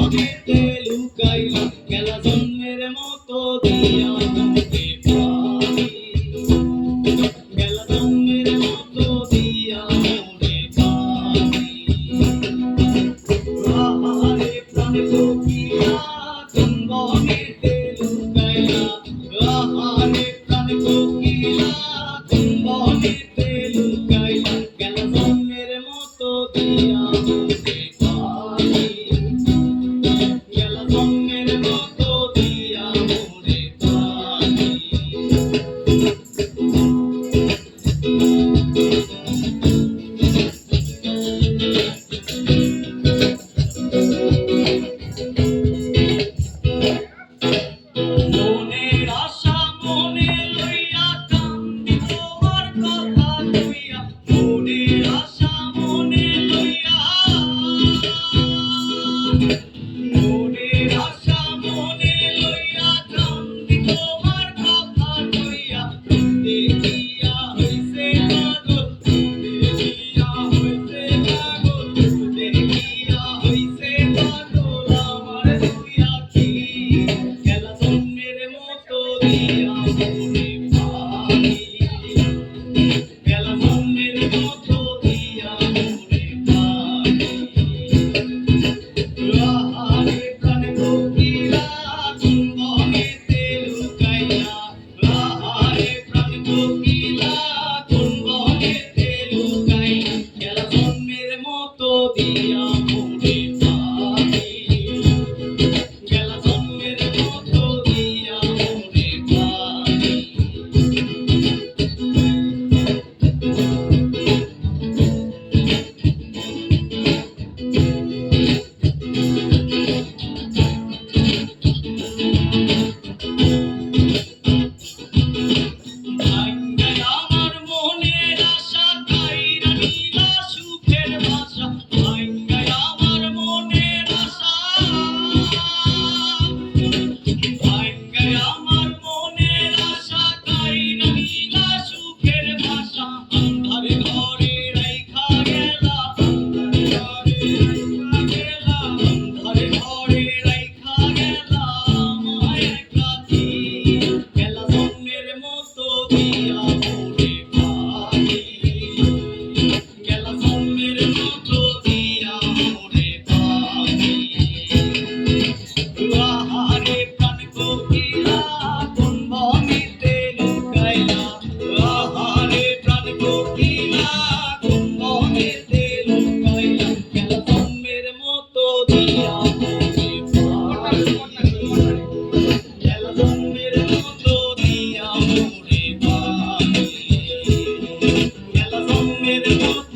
বনেতে লুকাইলা গেলা জন্মের মতো দিয়া মোরে পানি গেলা জন্মের মতো দিয়া মোরে পানি আহারে প্রাণ কোকিলা কোন বনেতে লুকাইলা আহারে প্রাণ কোকিলা কোন বনেতে লুকাইলা গেলা জন্মের মতো দিয়া মোরে পানি গেলা জন্মের মতো দিয়া মোরে পানি মনের আশা মনে লইয়া কান্দি তোমার কথা কইয়া মনের আশা মনে লইয়া মনের আশা মনে লইয়া কান্দি তোমার কথা কইয়া দেখিয়া হইছে পাগল দেখিয়া হইছে পাগল দেখিয়া হইছে পাগল আমার দুই আখি গেলা জন্মের মতো দিয়া মোরে পানি গেলা জন্মের মতো দিয়া মোরে পানি আহারে প্রাণ কোকিলা কোন বনেতে লুকাইলা আহারে প্রাণ কোকিলা কোন বনেতে লুকাইলা গেলা জন্মের মতো দিয়া মোরে পানি গেলা জন্মের মতো দিয়া মোরে পানি ভাঙ্গায় আমার মনের আশা কাইরা নিলা সুখের ভাষা ভাঙ্গায় আমার মনের আশা ভাঙ্গায় আমার মনের আশা কাইরা নিলা সুখের ভাষা আন্ধার ঘরে রাইখা গেলা আন্ধার ঘরে রাইখা গেলা মায়ের কাছে গেলা জন্মের মতো দিয়া মোরে পানি গেলা জন্মের মতো দিয়া মোরে পানি আহারে প্রাণ কোকিলা কোন বনেতে লুকাইলা আহারে প্রাণ কোকিলা কোন বনেতে লুকাইলা গেলা জন্মের মতো দিয়া মোরে পানি গেলা জন্মের মতো দিয়া মোরে পানি গেলা জন্মের মতো